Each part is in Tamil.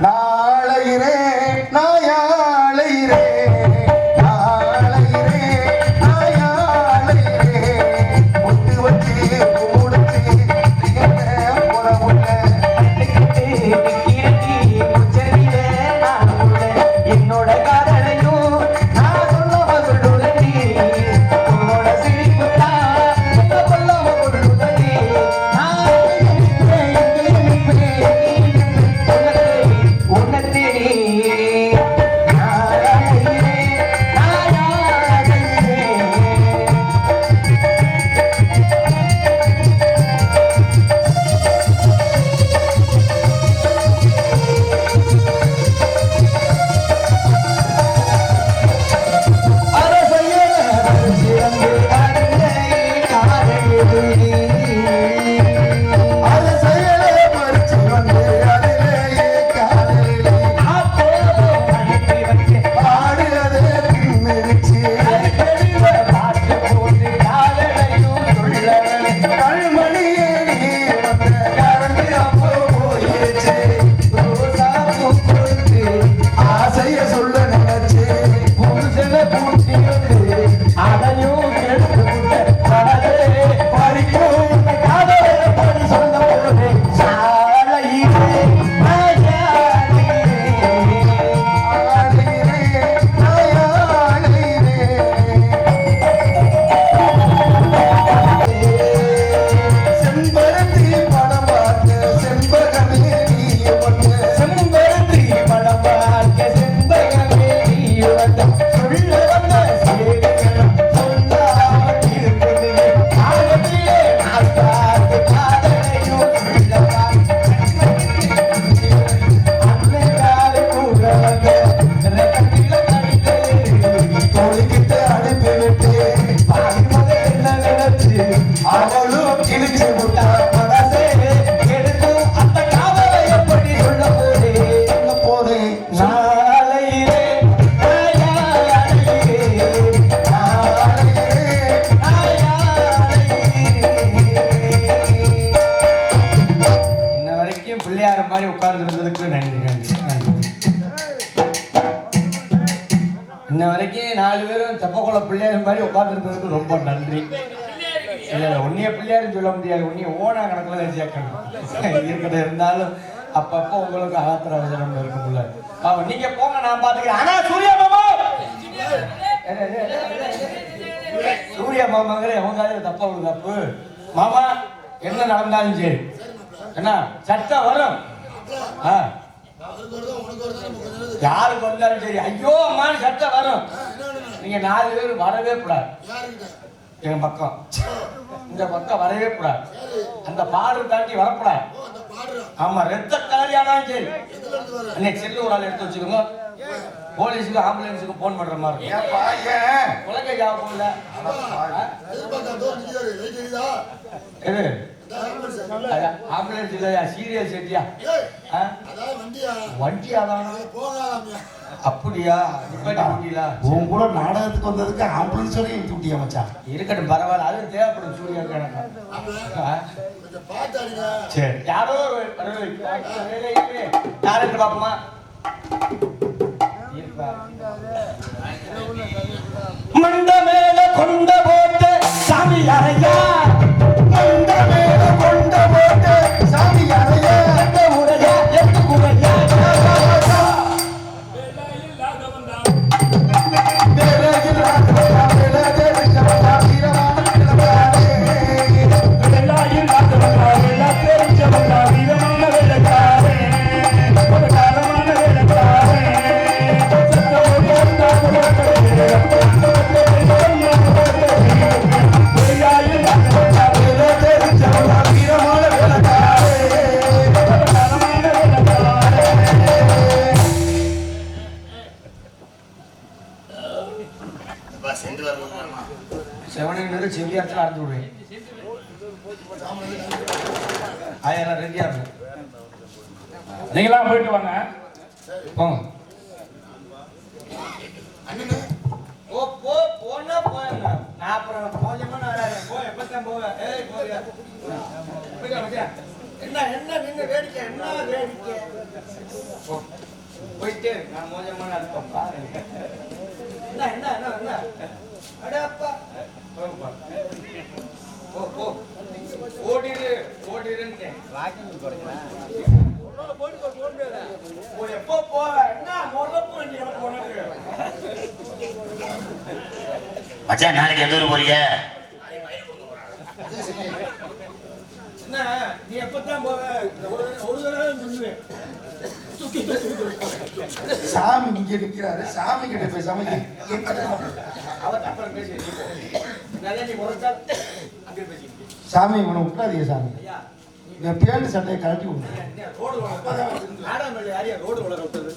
நாளையிரே நாயாளையிரே இன்ன வரைக்கும் 4 பேரும் தெப்பக்குள பிள்ளையார் மாதிரி உட்காந்துருந்ததுக்கு ரொம்ப நன்றி. உன்னைய பிள்ளையாருன்னு சொல்ல முடியாது, உன்னைய ஓனா கணக்குல தான் சேர்க்கணும். இருக்கிறது இருந்தாலும் அப்பப்போ உங்களுக்கு ஆத்திர அவசரம் இருக்கும்ல. நீங்க போங்க, நான் பாத்துக்கிறேன். ஆனா சூர்யா மாமா, சூர்யா மாமாங்கிற எவங்க தப்பா ஒரு தப்பு மாமா. என்ன நடந்தாலும் சரி, என்ன சட்டம் வரும். யாருக்கு வந்தாலும் சரி, ஐயோ அம்மான்னு சட்டம் வரும். நீங்க 4 பேர் வரவே கூடாது. எங்க பக்கம், இந்த பக்கம் வரவே கூடாது. அந்த பாடு தாண்டி வரக்கூடாது. ஆமா, ரத்த கலரியானாலும் சரி. அன்னைக்கு செல்லு ஒரு ஆள் எடுத்து வச்சுக்கோங்க. போலீஸுக்கு ஆம்புலன்ஸுக்கு போன் பண்ற மாதிரி உலக ஜாபம் இல்ல. எது ஆம்புலன்ஸ் இல்லையா? சீரியல் செட்டியா? வண்டியா தான். அப்படியா? உன் கூட நாடகத்துக்கு வந்ததுக்கு ஆம்புலன்ஸ் வரையும் தூட்டியா மச்சான்? இருக்கட்டும், பரவாயில்ல. அது தேவைப்படும் சூர்யாவுக்கு எனக்கு. சரி, யாரோ யாருக்கு பாப்போமா? மண்ட மேல கொண்ட போட்டு சாமி அறையா, மண்ட மேல கொண்ட போட்டு சாமி அறையா, உரையா எட்டு குறையா செவ்வியாரத்தில் அரைஞ்சு விடுவேன். அதெல்லாம் ரெடியா இருக்கும். நீங்களாம் போயிட்டு வாங்க. போங்க. போனா போயிருங்க. நான் அப்புறம் கொஞ்சமா நான் போய் எப்பத்தான் போவேன். ஏய் போறியா? போய்டா. என்ன நின்னு வேடிக்கை என்ன வேடிக்கை? போயிட்டே நான் மோஜமா அர்த்தம் பாருங்க. என்ன அடப்பா போ ஓடிருன்னு வாக்கிங் போறீங்களா? எப்போ போற என்ன முறப்பு நீங்க போனது மச்சான் நாளைக்கு எந்த ஊர் போறீங்க? என்ன நீ எப்பதான் போவ? ஒரு தடவை நின்னுவேன். சாமி இங்க நிக்கிறாரு, சாமி கிட்ட பேசாம அவர் அப்புறம் பேசி நல்லா நீ முறைச்சா அங்கே பேசி சாமி இவனை விட்டாதீங்க சாமி. ஐயா இந்த பேண்ட் சட்டையை கழட்டி விடுங்க. ரோடு ஆடாமல் யாரையா ரோடு வளர விட்டது?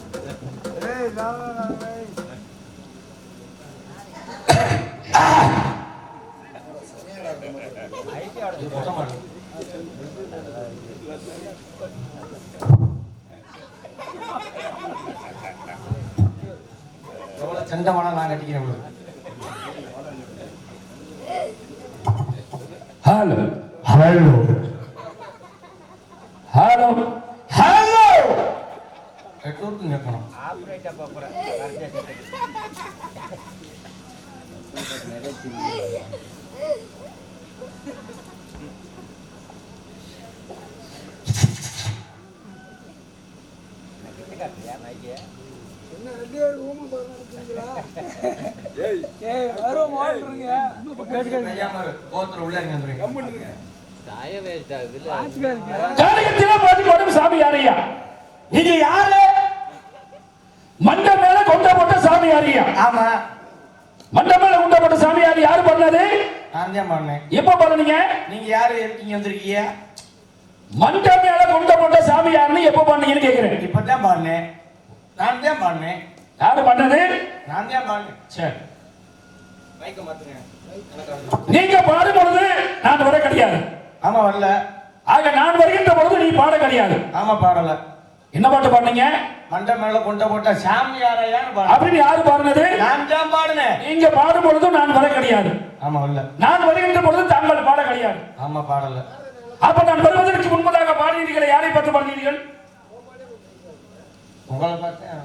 எவ்வளவு சண்டமான நான் கட்டிக்கிறேன். ஹலோ ஹலோ ஹலோ ஹலோ பெட்ரோலுக்கு கேட்கணும். சாமி யாரையா? நீங்க யாரு? மண்ட மேல கொண்ட போட்ட சாமி யாரையா? ஆமா மண்ட மேல கொண்ட போட்ட சாமி யாரு பண்ணது? நான் தான் பண்ணேன். எப்ப பண்ணீங்க? நீங்க யாரு இருக்கீங்க வந்திருக்கீங்க? மண்ட மேல கொண்ட போட்ட சாமி யாருன்னு எப்ப பண்ணீங்கன்னு கேக்குறேன். இப்பதான் பண்ணேன். நான் தான் பண்ணேன். யாரு பண்ணது? நான் தான் பண்ணேன். சரி மைக்க மாத்துங்க. நீங்க பாடும் பொழுது நான் வர கிடையாது. ஆமா வரல. ஆக நான் வருகின்ற பொழுது நீ பாட கிடையாது. ஆமா பாடல. என்ன பாட்டு பாடுனீங்க? மண்ட மேல கொண்ட போட்ட சாமி யாரையான்னு அப்படின்னு யாரு பாடுனது? நான் தான் பாடுனேன். நீங்க பாடும் பொழுது நான் வர கிடையாது. ஆமா வரல. நான் வருகின்ற பொழுது தாங்கள் பாட கிடையாது. ஆமா பாடல. அப்ப நான் வருவதற்கு முன்பதாக பாடினீர்கள். யாரை பார்த்து பாடினீர்கள்? உங்களை பார்த்தேன்.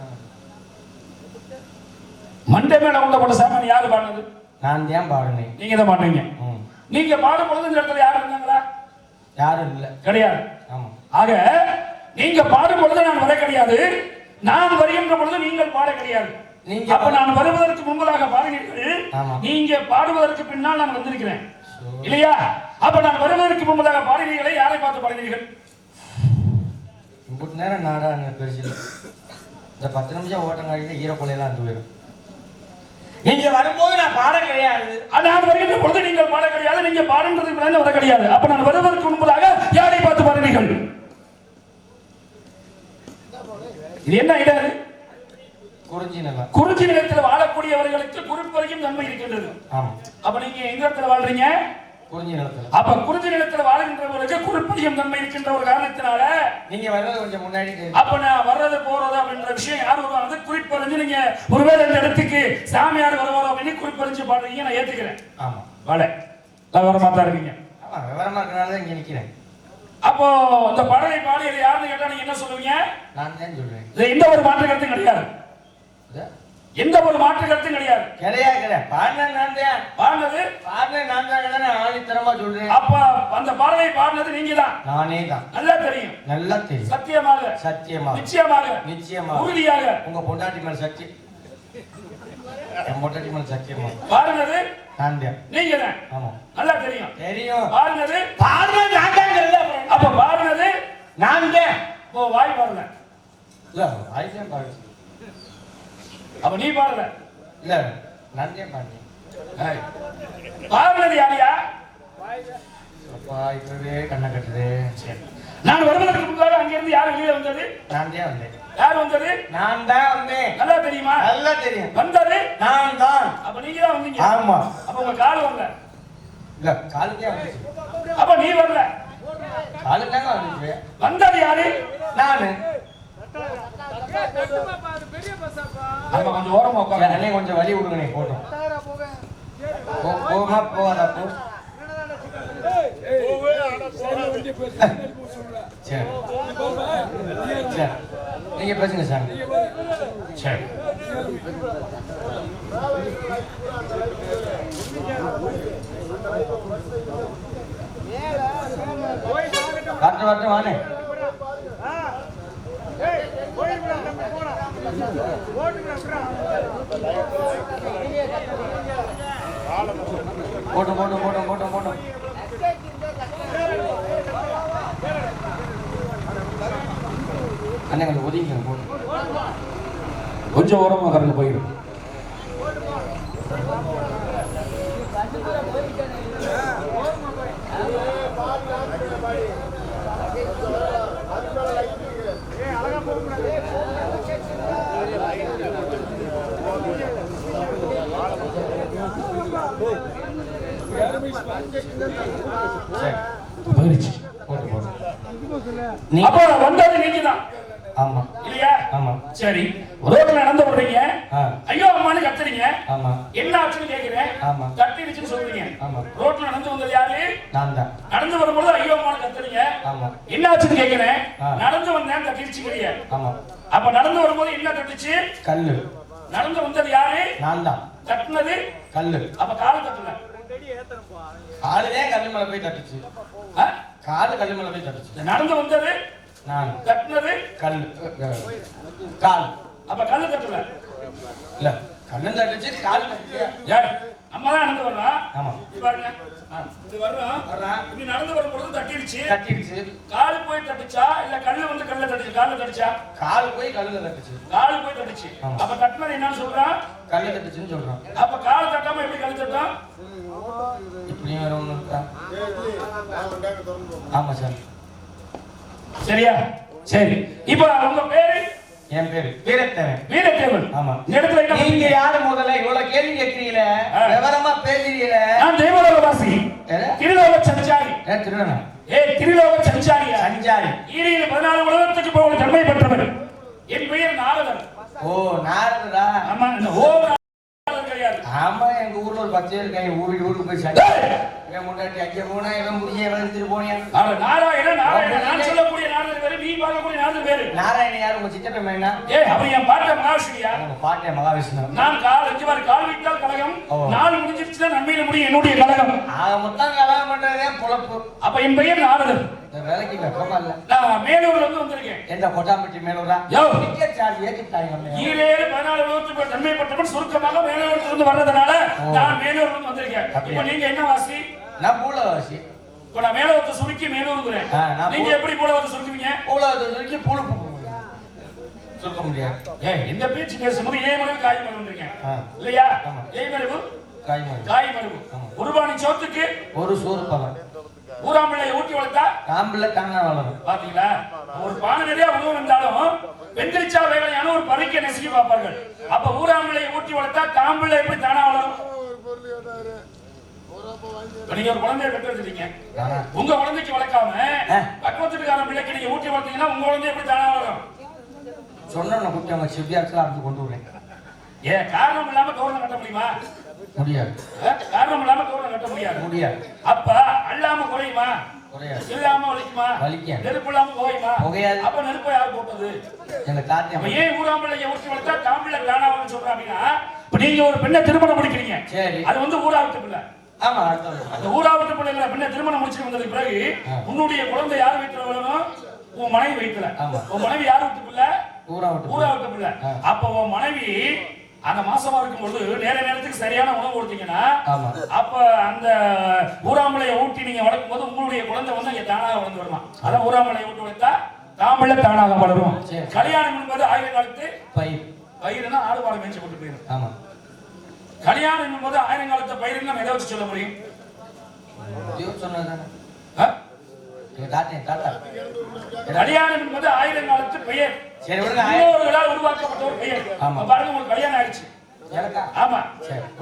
மண்டை மேல கொண்ட போட்ட சாமி யாரு பாடுனது? நான் தான் பாடுனேன். நீங்க தான் பாடுறீங்க. நீங்க பாடும் பொழுது இந்த இடத்துல யாரு இருந்தாங்களா? யாரும் இல்ல. கிடையாது. ஆமா. ஆக நீங்க பாடும் பொழுது நான் வர கிடையாது. நான் வருகின்ற பொழுது நீங்கள் பாட கிடையாது. நீங்க அப்ப நான் வருவதற்கு முன்பதாக பாடினீர்கள். ஆமா. நீங்க பாடுவதற்கு பின்னால் நான் வந்திருக்கிறேன் இல்லையா? அப்ப நான் வருவதற்கு முன்பதாக பாடினீர்களே, யாரை பார்த்து பாடினீர்கள்? இம்புட்டு நேரம் நாடா பெருசு இந்த 10 நிமிஷம் ஓட்டங்காடியில் ஈரப்பொலையெல்லாம் அந்து போயிடும். நீங்க வரும்போது நான் பாட கிடையாது. நான் வருகின்ற பொழுது நீங்கள் பாட கிடையாது. நீங்க பாடுன்றதுக்கு வர கிடையாது. அப்ப நான் வருவதற்கு முன்பதாக யாரை பார்த்து பாடினீர்கள்? இது என்ன இடம்? குறிஞ்சி நிலம். குறிஞ்சி நிலத்தில் வாழக்கூடியவர்களுக்கு குறிப்பறியும் நன்மை இருக்கின்றது. ஆமா. அப்ப நீங்க எந்த இடத்துல வாழ்றீங்க? குறிஞ்சி நிலத்துல. அப்ப குறிஞ்சி நிலத்தில் வாழ்கின்றவர்களுக்கு குறிப்பறியும் நன்மை இருக்கின்ற ஒரு காரணத்தினால நீங்க வர்றது கொஞ்சம் முன்னாடி. அப்ப நான் வர்றது போறது அப்படின்ற விஷயம் யார் வருவாங்க? குறிப்பறிஞ்சு நீங்க ஒருவேளை இந்த இடத்துக்கு சாமியார் வருவாரோ அப்படின்னு குறிப்பறிஞ்சு பாடுறீங்க. நான் ஏத்துக்கிறேன். ஆமா. வாழ விவரமா தான் இருக்கீங்க. ஆமா விவரமா இருக்கனால தான் இங்க நிக்கிறேன். அப்போ இந்த பாடலை பாடியது யாருன்னு கேட்டா நீங்க என்ன சொல்லுவீங்க? நான் தான் சொல்றேன். எந்த ஒரு மாற்று கருத்தும் கிடையாது. எந்த ஒரு மாற்று கருத்தும் கிடையாது. கிடையாது. பாடினது நான் தான். பாடினது நான் தான். ஆணித்தரமா சொல்றேன். அப்ப அந்த பாடலை பாடினது நீங்க தான். நானே தான். நல்லா தெரியும். நல்லா தெரியும். சத்தியமாக. சத்தியமாக. நிச்சயமாக. நிச்சயமாக. உறுதியாக. உங்க பொண்டாட்டி மேல சத்தியம். என் பொண்டாட்டி மேல சத்தியமா. பாடினது நான் தான். நீங்க தான். ஆமா. நல்லா தெரியும். தெரியும். பாடினது நான் தான். அப்ப பாடினது நான் தான். ஓ வாய் பாடல. இல்ல வாய் தான் பாடு. அப்ப நீ பாடல. இல்ல நான் தான் பாடுறேன். பாடினது யாரையா? அப்பா இப்பவே கண்ணை கட்டுது. சரி. நான் வருவதற்கு முன்பாக அங்கிருந்து யார் வெளியே வந்தது? நான் தான் வந்தேன். யார் வந்தது? நான் தான் வந்தேன். நல்லா தெரியுமா? நல்லா தெரியும். வந்தது நான் தான். அப்ப நீங்க தான் வந்தீங்க. ஆமா. அப்ப உங்க கால் வரல. இல்ல காலுக்கே வந்துச்சு. அப்ப நீ வரல. காலுக்காக வந்துச்சு. வந்தது யாரு? நானு. அப்ப கொஞ்சம் ஓரமா உட்காரு. அண்ணே கொஞ்சம் வழி விடுங்க. போட்டோம் போமா போகாதா போ. சரி சரி நீங்க பேசுங்க சார். சரி வரட்டும் வரட்டும் வானே. போட்டும் போட்டும் போட்டும் போட்டும் போட்டும். அண்ணன் கொஞ்சம் ஒதுங்க போட்டும். கொஞ்சம் ஓரமாக கறந்து போயிடும். போயிடுச்சு. போட்டு போட்டு. அப்ப வந்தது நீங்க தான். ஆமா இல்லையா? ஆமா. சரி, ரோட்ல நடந்து போறீங்க. ஆ. ஐயோ அம்மான்னு கத்துறீங்க. ஆமா. என்ன ஆச்சுன்னு கேக்குறேன். ஆமா. கத்திடுச்சுன்னு சொல்றீங்க. ஆமா. ரோட்ல நடந்து வந்தது யாரு? நான் தான். நடந்து வரும்போது ஐயோ அம்மான்னு கத்துறீங்க. ஆமா. என்ன ஆச்சுன்னு கேக்குறேன். ஆ. நடந்து வந்தேன் கத்திடுச்சுக்கிறீங்க. ஆமா. அப்ப நடந்து வரும்போது என்ன தட்டுச்சு? கல்லு. நடந்து வந்தது யாரு? நான் தான். தட்டுனது கல்லு. அப்ப கால் தட்டுல. காலுதே கல்லு மேல போய் தட்டுச்சு. காலு கல்லு மேல போய் தட்டுச்சு. நடந்து வந்தது நான். தட்டுனது கல்லு. கால். அப்ப கல்லு தட்டுல. இல்ல கல்லு தட்டுச்சு கால் தட்டுச்சு. யார்? அம்மா தான் நடந்து வர்றா. ஆமா. இது பாருங்க. இது வர்றோம். இப்படி நடந்து வரும்போது தட்டிடுச்சு. தட்டிடுச்சு. காலு போய் தட்டுச்சா இல்ல கல்லு வந்து கல்ல தட்டுச்சு? கால்ல தட்டுச்சா? கால் போய் கல்லுல தட்டுச்சு. காலு போய் தட்டுச்சு. ஆமா. அப்ப தட்டுனது என்னன்னு சொல்றான்? கல்லு தட்டுச்சுன்னு சொல்றான். அப்ப கால் தட்டாம எப்படி கல்லு தட்டும்? இப்படியும் வேற ஒண்ணு இருக்கா? ஆமா சார். சரியா? சரி. இப்ப உங்க பேரு? என் பேரு வீரத்தேவன். வீரத்தேவன். ஆமா. இந்த இடத்துல என்ன நீங்க யாரு முதல்ல இவ்வளவு கேள்வி கேட்கிறீங்களே? விவரமா பேசுறீங்களே? நான் தேவலோகவாசி. திருலோக சஞ்சாரி. திருடனா? திருலோக சஞ்சாரி. சஞ்சாரி. ஈரியில் 14 உலகத்துக்கு போக தன்மை பெற்றவர். என் பெயர் நாரதர். ஓ நாரதரா? ஆமா. இந்த ஓ நாரதர் கிடையாது. ஆமா எங்க ஊர்ல ஒரு 10 பேர் இருக்காங்க. ஊருக்கு போய் சண்டை. இவன் முன்னாடி அங்க போனா இவன் முடிய இவன் எடுத்துட்டு போனியா? நாராயணன் நான் சொல்லக்கூடிய நாரதர் வேறு, நீ பார்க்கக்கூடிய நாரதர் வேறு. நாராயணன் யாரு? உங்க சித்தப்ப மைனா? அவர் என் பாட்ட மகாவிஷ்ணுயா. உங்க பாட்டே மகாவிஷ்ணு. நான் கால் விட்டால் கலகம், நாள் முடிஞ்சிருச்சுன்னா நன்மையில முடியும் என்னுடைய கலகம். ஆக மொத்தம் கலகம் பண்றதே பொழப்பு. அப்ப என் பெயர் நாரதர். இந்த வேலைக்கு வெப்பமா இல்ல. நான் மேலூர்ல இருந்து வந்திருக்கேன். எந்த கொட்டாம்பட்டி மேலூரா? டிக்கெட் சார்ஜ் ஏத்திட்டாங்க. ஈரேழு 14 உலகத்துக்கு தன்மை பெற்றவன் சுருக்கமாக மேலூர்ல இருந்து வர்றதுனால நான் மேலூர்ல இருந்து வந்திருக்கேன். இப்ப நீங்க என்ன வாசி? நான் பூலவாசி. இப்ப நான் மேலூர்ல சுருக்கி மேலூர்ங்கிறேன். நீங்க எப்படி பூலவத்தை சுருக்குவீங்க? பூலவத்தை சுருக்கி புழு சுருக்க முடியாது. இந்த பேச்சு பேசும்போது ஏமரவு காய் மரவுன்றீங்க இல்லையா? ஏமரவு காய் மரவு. ஒருபாணி சோத்துக்கு ஒரு சோறு பழம். ஊராம்பிள்ளையை ஊட்டி வளர்த்தா காம்பிள்ள தானா வளரும். பாத்தீங்களா? ஒரு பானை நிறைய உணவு இருந்தாலும் வெந்திரிச்சா வேலையான ஒரு பறிக்க நெசுக்கி பார்ப்பார்கள். அப்ப ஊராம்பிள்ளையை ஊட்டி வளர்த்தா காம்பிள்ள எப்படி தானா வளரும்? நீங்க ஒரு குழந்தைய பெற்றெடுத்துட்டீங்க. உங்க குழந்தைக்கு வளர்க்காம பக்கத்துக்கான பிள்ளைக்கு நீங்க ஊட்டி வளர்த்தீங்கன்னா உங்க குழந்தை எப்படி தானா வளரும்? சொன்ன குட்டி சிவியாக்களா இருந்து கொண்டு வரேன். காரணம் இல்லாம தோரணம் கட்ட முடியுமா? முடியாது. காரணம் இல்லாம தோரணம் கட்ட முடியாது. அப்ப அல்லாம குறையுமா? குறையாது. இல்லாம வலிக்குமா? வலிக்கும். நெருப்பு இல்லாம புகையுமா? புகையாது. அப்ப நெருப்பை யார் போட்டது? எங்க தாத்தியம். ஏன் ஊராம்பிள்ளைய ஊட்டி வளர்த்தா காம்பிள்ளை தானாவன்னு சொல்றாங்க அப்படின்னா, இப்ப நீங்க ஒரு பெண்ணை திருமணம் முடிக்கிறீங்க. சரி. அது வந்து ஊரா விட்டு பிள்ளை. ஆமா. அந்த ஊரா விட்டு பிள்ளைங்கிற பெண்ணை திருமணம் முடிச்சுட்டு வந்ததுக்கு பிறகு உன்னுடைய குழந்தை யார் வயிற்றுல வரணும்? உன் மனைவி வயிற்றுல. உன் மனைவி யார் விட்டு பிள்ளை? ஊரா விட்டு பிள்ளை. அப்ப உன் மனைவி அந்த மாசமா இருக்கும்போது நேரத்துக்கு சரியான உணவு கொடுத்தீங்கன்னா அப்ப அந்த ஊராமலையை ஊட்டி நீங்க வளர்க்கும் போது உங்களுடைய குழந்தை வந்து இங்க தானாக வளர்ந்து வரலாம். அதான் ஊராமலையை ஊட்டி வளர்த்தா தாமிழ தானாக வளரும். கல்யாணம் என்பது ஆயிரம் காலத்து பயிர்னா ஆடு பாடம் மேய்ச்சி கொண்டு போயிடும். ஆமா. கல்யாணம் என்பது ஆயிரம் காலத்து பயிர் நம்ம எதை வச்சு சொல்ல முடியும்? கல்யாணம் என்பது ஆயிரம் காலத்து பெயர். முன்னோர்களால் உருவாக்கப்பட்ட ஒரு பெயர். பாருங்க, உங்களுக்கு கல்யாணம் ஆயிடுச்சு. ஆமா.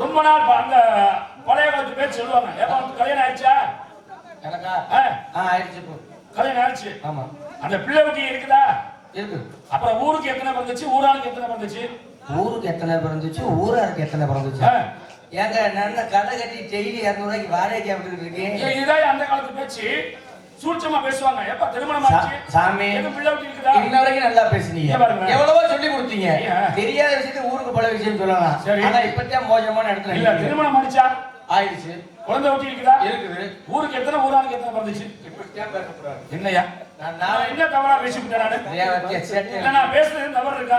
ரொம்ப நாள் அந்த பழைய காலத்து பேர் சொல்லுவாங்க. கல்யாணம் ஆயிடுச்சா? கல்யாணம் ஆயிடுச்சு. ஆமா. அந்த பிள்ளை குட்டி இருக்குதா? இருக்கு. அப்புறம் ஊருக்கு எத்தனை பிறந்துச்சு? ஊராளுக்கு எத்தனை பிறந்துச்சு? ஊருக்கு எத்தனை பிறந்துச்சு? ஊராளுக்கு எத்தனை பிறந்துச்சு? ஏங்க நான் கடை கட்டி டெய்லி 200 ரூபாய்க்கு வாடகை கேட்டுக்கிட்டு இருக்கேன். இதுதான் அந்த காலத்து பேச்சு. சூட்சமா பேசுவாங்க. எப்ப திருமணம் ஆச்சு? சாமி எது பிள்ளை ஊட்டி இருக்குதா? இன்ன வரைக்கும் நல்லா பேசுனீங்க. எவ்வளவோ சொல்லி கொடுத்தீங்க. தெரியாத விஷயத்தை ஊருக்கு பல விஷயம் சொல்லலாம். ஆனா இப்பதான் மோசமான இடத்துல இல்ல. திருமணம் ஆயிடுச்சா? ஆயிடுச்சு. குழந்தை ஊட்டி இருக்குதா? இருக்குது. ஊருக்கு எத்தனை ஊரானுக்கு எத்தனை பிறந்துச்சு? இப்படித்தான் பேசக்கூடாது. என்னையா நான் என்ன தவறா பேசிவிட்டேன் நானு? நான் பேசுறது தவறு இருக்கா?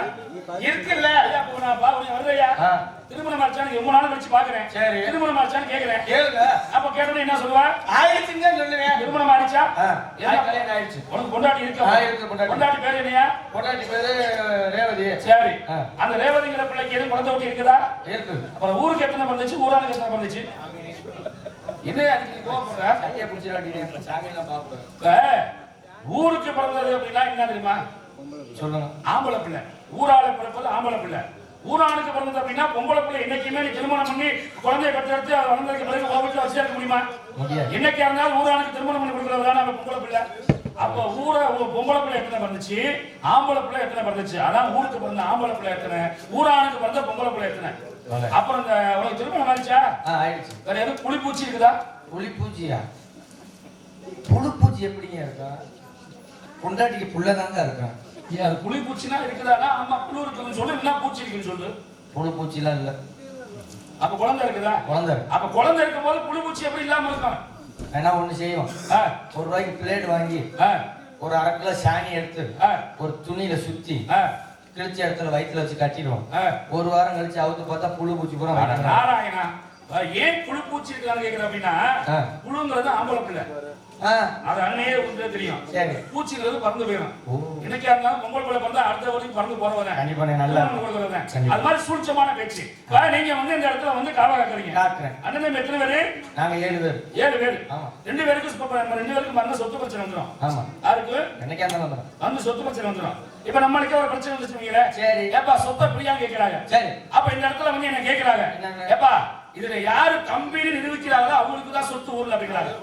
இருக்குல்ல. ஐயா அப்ப நான் பாவம் வர்றையா? திருமணம் ஆச்சான்னு ரொம்ப நாள் கழிச்சு பாக்குறேன். சரி. திருமணம் ஆச்சான்னு கேக்குறேன். கேளுங்க. அப்ப கேட்டோன்னு என்ன சொல்லுவா? ஆயிடுச்சுங்க சொல்லுவேன். திருமணம் ஆயிடுச்சா? கல்யாணம் ஆயிடுச்சு. உனக்கு பொண்டாட்டி இருக்கா? இருக்கு. பொண்டாட்டி பேரு என்னையா? பொண்டாட்டி பேரு ரேவதி. சரி. அந்த ரேவதிங்கிற பிள்ளைக்கு எதுவும் குழந்தை ஊட்டி இருக்குதா? இருக்கு. அப்புறம் ஊருக்கு எத்தனை பிறந்துச்சு? ஊரானுக்கு எத்தனை பிறந்துச்சு? என்ன அதுக்கு கோபப்படுற? கையை பிடிச்சி காட்டிட்டு சாமியெல்லாம் பாப்பேன். ஊருக்கு பிறந்தது அப்படின்னா என்ன தெரியுமா? சொல்லுங்க. ஆம்பளை பிள்ளை. ஊரால பிறப்பது ஆம்பளை பிள்ளை. ஊரானுக்கு பிறந்தது அப்படின்னா பொம்பளை பிள்ளை. என்னைக்குமே நீ திருமணம் பண்ணி குழந்தைய பெற்றெடுத்து அது வளர்ந்ததுக்கு பிறகு கோபத்தில் வச்சு இருக்க முடியுமா? என்னைக்கா இருந்தாலும் ஊரானுக்கு திருமணம் பண்ணி கொடுக்கறதுதான் நம்ம பொம்பளை பிள்ளை. அப்ப பொம்பளை பிள்ளை எத்தனை பிறந்துச்சு? ஆம்பளை பிள்ளை எத்தனை பிறந்துச்சு? அதான் ஊருக்கு பிறந்த ஆம்பளை பிள்ளை எத்தனை, ஊரானுக்கு பிறந்த பொம்பளை பிள்ளை எத்தனை. அப்புறம் இந்த உனக்கு திருமணம் ஆயிடுச்சா? ஆயிடுச்சு. வேற எதுவும் புளிப்பூச்சி இருக்குதா? புளிப்பூச்சியா? புழுப்பூச்சி எப்படிங்க இருக்கா? பொண்டாட்டிக்கு புள்ளதாங்க இருக்கான். அது புளிப்பூச்சினா இருக்குதானா? ஆமா புழு இருக்குன்னு சொல்லு. என்ன பூச்சி இருக்குன்னு சொல்லு. புழுப்பூச்சிலாம் இல்ல. அப்ப குழந்தை இருக்குதா? குழந்தை. அப்ப குழந்தை இருக்கும் போது புழுப்பூச்சி எப்படி இல்லாம இருக்கும்? என்ன ஒண்ணு செய்யும். 1 ரூபாய்க்கு பிளேட் வாங்கி ஒரு 1/2 கிலோ சாணி எடுத்து ஒரு துணியில சுத்தி கிழிச்ச இடத்துல வயிற்றுல வச்சு கட்டிடுவோம். 1 வாரம் கழிச்சு அவுத்து பார்த்தா புழு பூச்சி பூரா. நாராயணா ஏன் புழு பூச்சி இருக்கான்னு கேக்குற அப்படின்னா புழுங்கிறது ஆம்பளை பிள்ளை. அது அன்னையே உங்களுக்கு தெரியும். சரி. பூச்சிங்கிறது பறந்து போயிடும். என்னைக்கா இருந்தாலும் பொங்கல் பிள்ளை பறந்தா அடுத்த வரைக்கும் பறந்து போறவங்க. கண்டிப்பா நல்லா அது மாதிரி சூட்சமான பேச்சு. நீங்க வந்து இந்த இடத்துல வந்து காவ காக்குறீங்க. அண்ணன் எத்தனை பேரு? நாங்க 7 பேர். 7 பேர். 2 பேருக்கு மரண சொத்து பிரச்சனை வந்துடும். ஆமா. யாருக்கு? என்னைக்கா இருந்தாலும் வந்து சொத்து பிரச்சனை வந்துடும். இப்ப நம்மளுக்கு ஒரு பிரச்சனை வந்துச்சுங்களே. சரி. ஏப்பா சொத்தை பிரியா கேக்குறாங்க. சரி. அப்ப இந்த இடத்துல வந்து என்ன கேக்குறாங்க? ஏப்பா இதுல யாரு கம்பெனி நிரூபிக்கிறாங்களோ அவங்களுக்கு தான் சொத்து ஊர்ல அப்படிங்கிறாங்க.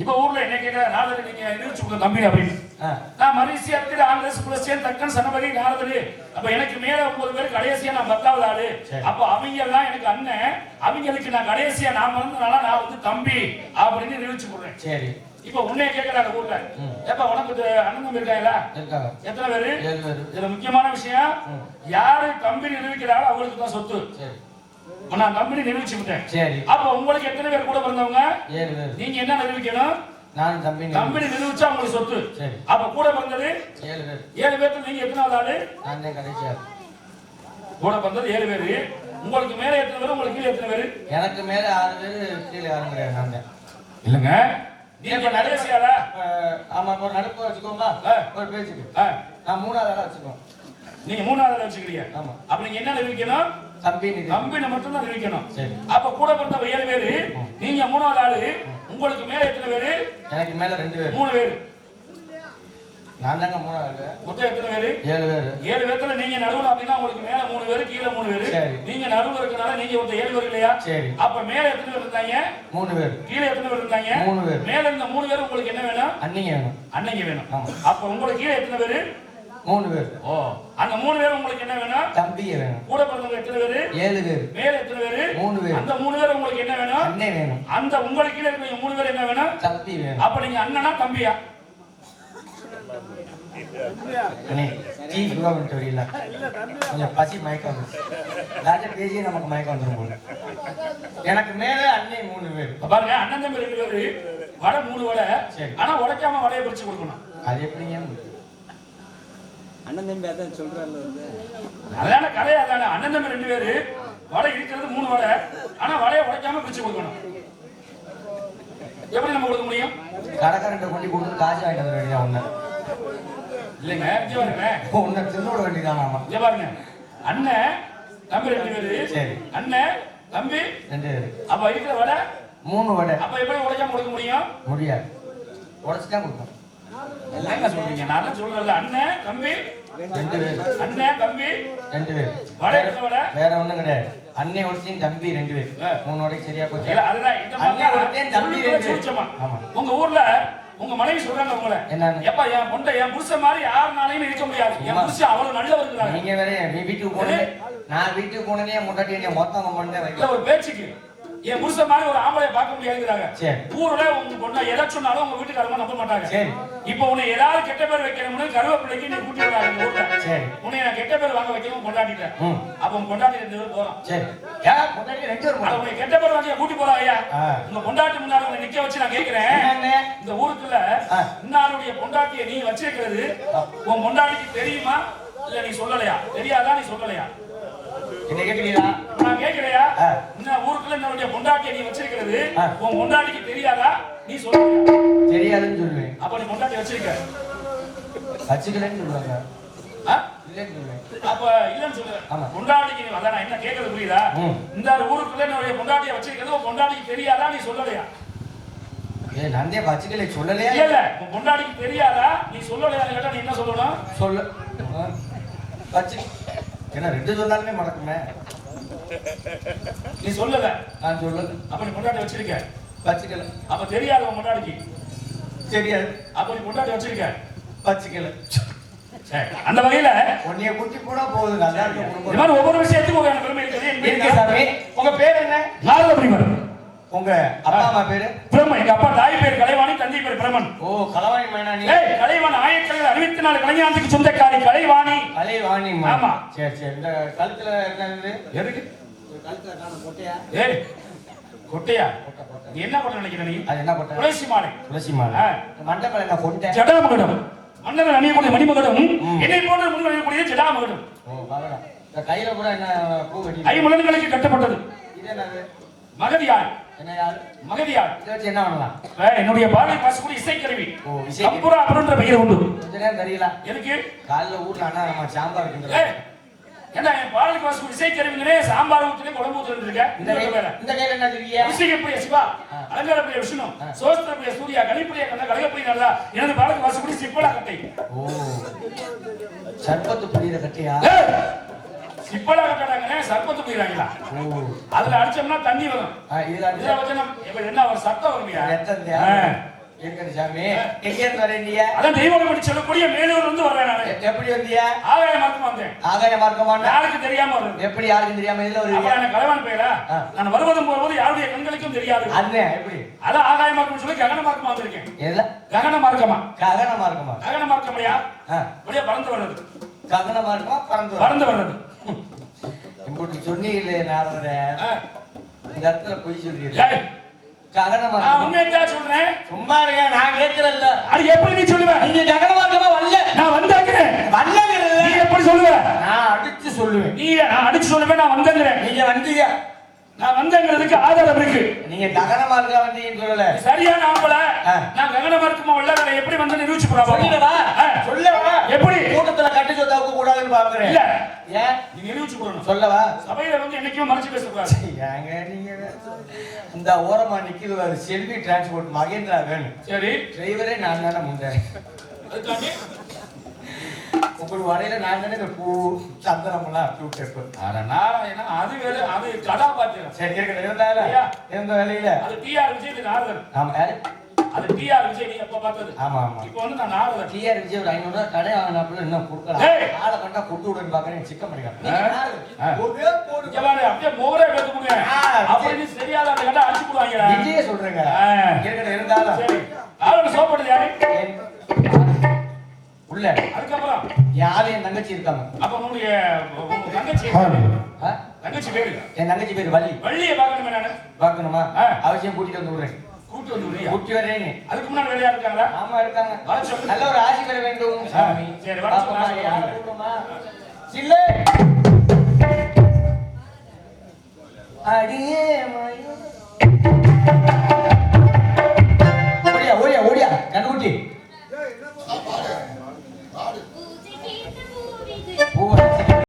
இப்ப ஊர்ல என்ன கேக்குறாங்க? நாளை நீங்க நிரூபிச்சு கொடுங்க கம்பெனி அப்படின்னு. நான் மலேசியா இடத்துல ஆங்கிலேஸ் புலஸ்டியன் தக்கன் சனபகை நாளை. அப்ப எனக்கு மேல 9 பேர் கடைசியா நான் 10வது ஆளு. அப்ப அவங்க எல்லாம் எனக்கு அண்ணன், அவங்களுக்கு நான் கடைசியா நான் மறந்தனால நான் வந்து தம்பி அப்படின்னு நிரூபிச்சு கொடுறேன். சரி. இப்ப உன்னைய கேக்குறாங்க ஊர்ல. ஏப்பா உனக்கு அண்ணன் தம்பி இருக்காங்களா? இருக்காங்க. எத்தனை பேரு? 7 பேர். இதுல முக்கியமான விஷயம் யாரு கம்பெனி நிரூபிக்கிறாரோ அவங்களுக்கு தான் சொத்து. சரி. நான் கம்பெனி நிரூபிச்சு விட்டேன். சரி. அப்ப உங்களுக்கு எத்தனை பேர் கூட பிறந்தவங்க? 7 பேர். நீங்க என்ன நிரூபிக்கணும்? நான் கம்பெனி நிரூபிச்சா உங்களுக்கு சொத்து. சரி. அப்ப கூட பிறந்தது 7 பேர். 7 பேர்ல நீங்க எத்தனாவது ஆளு? நான் தான் கடைசியா. கூட பிறந்தது 7 பேர். உங்களுக்கு மேல எத்தனை பேர்? உங்களுக்கு கீழ எத்தனை பேர்? எனக்கு மேல 6 பேர், கீழ யாரும் கிடையாது. நான் தான். இல்லங்க. நீங்க கடைசியாளா? ஆமா. ஒரு நடுப்பு வச்சுக்கோமா? ஒரு பேச்சுக்கு. நான் 3வது ஆளா வச்சுக்கோம். நீங்க 3வது ஆளா வச்சுக்கிறீங்க. ஆமா. அப்ப நீங்க என்ன நிரூபிக்கணும்? கம்பெனி மட்டும் தான் நிரூபிக்கணும். அப்ப கூட பிறந்த 7 பேரு, நீங்க 3வது ஆளு. உங்களுக்கு மேல எத்தனை பேரு? எனக்கு மேல 2 பேர். 3 பேர். நான் தாங்க 3வது ஆளு. மொத்தம் எத்தனை பேரு? 7 பேர். 7 பேர்ல நீங்க நடுவுல அப்படின்னா உங்களுக்கு மேல 3 பேர், கீழ 3 பேர். நீங்க நடுவுல இருக்கனால நீங்க ஒரு 7 பேர் இல்லையா? சரி. அப்ப மேல எத்தனை பேர் இருந்தாங்க? 3 பேர். கீழ எத்தனை பேர் இருந்தாங்க? 3 பேர். மேல இருந்த 3 பேர் உங்களுக்கு என்ன வேணும்? அண்ணிங்க வேணும். அண்ணிங்க வேணும். அப்ப உங்களுக்கு கீழ எத்தனை பேர்? 3 பேர். ஓ, அந்த 3 பேர் உங்களுக்கு என்ன வேணும்? தம்பிங்க வேணும். கூட பிறந்தவங்க எத்தனை பேர்? 7 பேர். மேல எத்தனை பேர்? 3 பேர். அந்த 3 பேர் உங்களுக்கு என்ன வேணும்? அண்ணே வேணும். அந்த உங்களுக்கு கீழ இருக்கிற 3 பேர் என்ன வேணும்? தம்பி வேணும். அப்ப நீங்க அண்ணனா தம்பியா? அண்ணே டீ குடிக்க வந்து வரீங்களா? கொஞ்சம் பசி மயக்கம். ராஜா பேசி நமக்கு மயக்கம் வந்துரும் போல. எனக்கு மேல அண்ணே 3 பேர். பாருங்க அண்ணன் தம்பி 2 பேர். வடை 3 வடை. ஆனா உடைக்காம வடையை பிரிச்சு கொடுக்கணும். அது எப்படிங்க? அண்ணன் தம்பி அதான் சொல்றாங்க. அதான கதை. அதான அண்ணன் தம்பி 2 பேரு. வடை இருக்கிறது 3 வடை. ஆனா வடையை உடைக்காம பிரிச்சு கொடுக்கணும். எப்படி நம்ம கொடுக்க முடியும்? கடைக்காரன்ட்ட கொண்டு கொடுத்து காசு வாங்கிட்டு வர வேண்டியதா ஒண்ணு இல்லைங்க. இங்க பாருங்க. ஒண்ணு தின்னோட வேண்டியதானா? இங்க பாருங்க. அண்ணன் தம்பி 2 பேரு. சரி. அண்ணன் தம்பி 2 பேரு. அப்ப இருக்கிற வடை 3 வடை. அப்ப எப்படி உடைக்காம கொடுக்க முடியும்? முடியாது. உடைச்சு தான் கொடுக்கணும். என்ன சொல்றீங்க? நான் சொல்றேன் அண்ணன் தம்பி 2 பேர். அண்ணன் தம்பி 2 பேர். வடை வடை வேற ஒண்ணும் கிடையாது. அண்ணே ஒருத்தன் தம்பி 2 பேர். 3 வடை சரியா போச்சு. இல்ல அதுதான் இந்த அண்ணே ஒருத்தன் தம்பி 2 பேர். ஆமா. உங்க ஊர்ல உங்க மனைவி சொல்றாங்க உங்களை என்ன? எப்பா என் பொண்டை என் புருஷன் மாதிரி யாருனாலையும் இருக்க முடியாது. என் புருஷன் அவ்வளவு நல்லவர் இருக்காங்க. நீங்க வேற நீ வீட்டுக்கு போறீங்க. நான் வீட்டுக்கு போனதே முன்னாடி என்ன மொத்தம் பண்ணே இல்ல வைக்கல. ஒரு பேச்சுக்கு என் புருஷன் மாதிரி ஒரு ஆம்பளைய பார்க்க முடியாதுங்கிறாங்க. சரி. ஊர்ல உங்க பொண்ணா எதை சொன்னாலும் உங்க வீட்டுக்காரங்க நம்ப மாட்டாங்க. சரி. இப்போ உன்னை ஏதாவது கெட்ட பேர் வைக்கணும்னு கருவேப்பிள்ளைக்கு நீ கூட்டி வராங்க இந்த ஊர்ல. சரி. உன்னை நான் கெட்ட பேர் வாங்க வைக்கணும் கொண்டாடிட்டேன். அப்ப உன் கொண்டாடி 2 பேர் போறோம். சரி. ஏன் முன்னாடி 2 பேர் அட போறோம். உன்னை கெட்ட பேர் வாங்க கூட்டி போறா ஐயா. ஆ. உங்க பொண்டாட்டி முன்னாடி உன்னை நிக்க வச்சு நான் கேக்குறேன். என்னங்க? இந்த ஊருக்குள்ள இன்னாருடைய பொண்டாட்டியை நீ வச்சிருக்கிறது உன் பொண்டாட்டிக்கு தெரியுமா இல்ல நீ சொல்லலையா? தெரியாதா நீ சொல்லலையா? என்ன கேக்குறீங்களா? நான் கேக்குறியா? இந்த ஊருக்குள்ள என்னுடைய பொண்டாட்டியை நீ வச்சிருக்கிறது உன் பொண்டாட்டிக்கு தெரியாதா நீ சொல்லலையா? தெரியாதுன்னு சொல்லுவேன். அப்ப நீ பொண்டாட்டி வச்சிருக்க? வச்சுக்கலன்னு சொல்லுவாங்க. ஆ? இல்லன்னு சொல்லுவேன். அப்ப இல்லன்னு சொல்லு. ஆமா. பொண்டாட்டிக்கு நீ அதான் நான் என்ன கேக்குறது புரியுதா? இந்த ஊருக்குள்ள என்னுடைய பொண்டாட்டியை வச்சிருக்கிறது உன் பொண்டாட்டிக்கு தெரியாதா நீ சொல்லலையா? ஏ நந்தே வச்சுக்கல சொல்லலையா? இல்ல உன் பொண்டாட்டிக்கு தெரியாதா நீ சொல்லலையான்னு கேட்டா நீ என்ன சொல்லணும்? சொல்லு. வச்சு என்ன 2 சொன்னாலுமே மறக்குமே. நீ சொல்லல. நான் சொல்லல. அப்ப நீ பொண்டாட்டி வச்சிருக்க? வச்சுக்கல. அப்ப தெரியாது உன் பொண்டாட்டிக்கு? தெரியாது. அப்ப நீ பொண்டாட்டி வச்சிருக்க? வச்சுக்கல. சரி. அந்த வகையில உன்னைய குட்டி போனா போகுது. நல்லா இந்த இருக்கும். மாதிரி ஒவ்வொரு விஷயத்துக்கும் ஒரு பெருமை இருக்குது. இருக்கு சாமி. உங்க பேர் என்ன? நாரதபுரிவர். உங்க அப்பா அம்மா பேரு? பிரம்மன். எங்க அப்பா தாய் பேர் கலைவாணி, தந்தை பேர் பிரம்மன். ஓ கலவாணி மைனானி. ஏய் கலைவாணி 1964 கலைஞானத்துக்கு சொந்தக்காரி கலைவாணி. கலைவாணி. ஆமா. சரி சரி. இந்த கழுத்துல என்னது? எதுக்கு? கழுத்துல காண கொட்டையா? ஏய் கொட்டையா? நீ என்ன கொட்டை நினைக்கிற நீ? அது என்ன கொட்டை? துளசி மாலை. துளசி மாலை. மண்டபம் என்ன கொட்டை? ஜடாமகுடம். மன்னன் அணியக்கூடிய மணிமகுடம். என்னை போன்ற முன் அணியக்கூடிய ஜடாமகுடம். ஓ பாருடா. இந்த கையில கூட என்ன பூ வெட்டி? ஐம்புலன்களுக்கு கட்டப்பட்டது. இது என்னது? மகதியார். என்ன யாரு? மகதியார். இத வச்சு என்ன பண்ணலாம்? என்னுடைய பாடலை பாசக்கூடிய இசைக்கருவி. ஓ இசை. கம்புரா அப்படின்ற பெயர் உண்டு. கொஞ்ச நேரம் தெரியல. எதுக்கு? காலைல ஊர்ல அண்ணா நம்ம சாம்பார் கிண்டல். ஏய் என்ன என் பாடலை பாசக்கூடிய இசைக்கருவிங்களே சாம்பார் ஊத்துறே குழம்பு ஊத்துறேன்னு இருக்க? இந்த கையில என்ன தெரியுங்க? விஷயப்பிரிய சிவா, அலங்காரப்பிரிய விஷ்ணு, சோஸ்திரப்பிரிய சூர்யா, கணிப்பிரிய கண்ண, கலகப்பிரிய நல்லா எனது பாடலை பாசக்கூடிய சிப்பலா கட்டை. ஓ சர்பத்து புரியுற கட்டையா? சிப்பலா கட்டாங்கனே சர்பத்து புரியுறாங்களா? ஓ அதுல அடிச்சோம்னா தண்ணி வரும். இதுல இதுல வச்சா இப்ப என்ன ஒரு சத்தம் வருமியா? எத்தனையா? இருக்கற சாமி. எங்க இருந்து வரீங்க? அதான் தெய்வம் பற்றி சொல்லக்கூடிய மேலூர்ல இருந்து வரேன் நானு. எப்படி வந்தீங்க? ஆகாய மார்க்கம் வந்தேன். ஆகாய மார்க்கமான? யாருக்கு தெரியாம வருது? எப்படி யாருக்கு தெரியாம இதுல வருவீங்க? அப்ப எனக்கு கலவான் பேரா? நான் வருவதும் போறதும் யாருடைய கண்களுக்கும் தெரியாது. அண்ணே எப்படி? அதான் ஆகாய மார்க்கம் சொல்லி ககன மார்க்கமா வந்திருக்கேன். எதுல? ககன மார்க்கமா? ககன மார்க்கமா? ககன மார்க்கம் இல்லையா? அப்படியே பறந்து வர்றது. ககன மார்க்கமா பறந்து பறந்து வர்றது. இப்படி சொன்னீங்களே நாரதரே. இந்த இடத்துல போய் சொல்றீங்க. ஏய் ககன நான் மார்க்கம். உண்மையா சொல்றேன். சும்மா இருங்க நான் கேக்குறல்ல. அது எப்படி நீ சொல்லுவ? நீங்க ககன மார்க்கமா வரல. நான் வந்தாங்கறேன். வரலங்கறல. நீ எப்படி சொல்லுவ? நான் அடிச்சு சொல்லுவேன். நீ நான் அடிச்சு சொல்லுவேன் நான் வந்தங்கறேன். நீங்க வந்தீங்க. நான் வந்தங்கிறதுக்கு ஆதாரம் இருக்கு. நீங்க ககன மார்க்கம் வந்தீங்கன்னு சொல்லல. சரியான ஆம்பள நான் ககன மார்க்கமா உள்ளவரை எப்படி வந்து நிரூபிச்சு போறா? சொல்லவா? சொல்லவா? எப்படி? கூட்டத்துல கட்டி சொத்தாக்க கூடாதுன்னு பாக்குறேன். இல்ல ஏன்? நீ நிரூபிச்சு போறணும். சொல்லவா? சபையில வந்து என்னைக்குமே மறைச்சு பேச கூடாது. ஏங்க நீங்க இந்த ஓரமா நிக்கிறது செல்வி டிரான்ஸ்போர்ட் மகேந்திரா வேணும். சரி டிரைவரே நான் தானே முந்தேன். அதுக்காண்டி உங்க வரையில நான் தானே இந்த பூ சந்திரமெல்லாம் அப்படி விட்டுருப்பேன். அட நாராயணா அது வேற அது கதாபாத்திரம். சரி இருக்கட்டும். இருந்தாலும் எந்த வேலையில அது டிஆர் விஜய் இது நாரதன். ஆமா யாரு? அது டிஆர் விஜய் நீ எப்ப பார்த்தது? ஆமா ஆமா. இப்போ வந்து நான் நாரதன். டிஆர் விஜய் ஒரு 500 ரூபாய் கடை வாங்கினாப்புல இன்னும் கொடுக்கலாம். ஏய்! ஆளை கண்டா கொண்டு விடுன்னு பாக்குறேன். சிக்கன் பண்ணிக்கலாம். இங்க பாரு அப்படியே மோரே பேத்து போங்க. அப்ப நீ சரியாத அந்த கட்ட அடிச்சு போடுவாங்கடா. விஜயே சொல்றேங்க. இருக்கட்டும். இருந்தாலும் சரி ஆளோட சோப்படுது யாரு? உள்ள அதுக்கப்புறம் யாரு என் தங்கச்சி இருக்காங்க. அப்ப உங்க தங்கச்சி தங்கச்சி பேரு? என் தங்கச்சி பேரு வள்ளி. வள்ளியை பார்க்கணுமே நானு. பார்க்கணுமா? அவசியம் கூட்டிட்டு வந்து விடுறேன். கூட்டு வந்து விடுறியா? கூட்டி வரேன்னு. அதுக்கு முன்னாடி வேலையா இருக்காங்களா? ஆமா இருக்காங்க. வர சொல்லு. நல்ல ஒரு ஆசி பெற வேண்டும் சாமி. சரி வர சொல்லு. சில்லே அடியே மயம்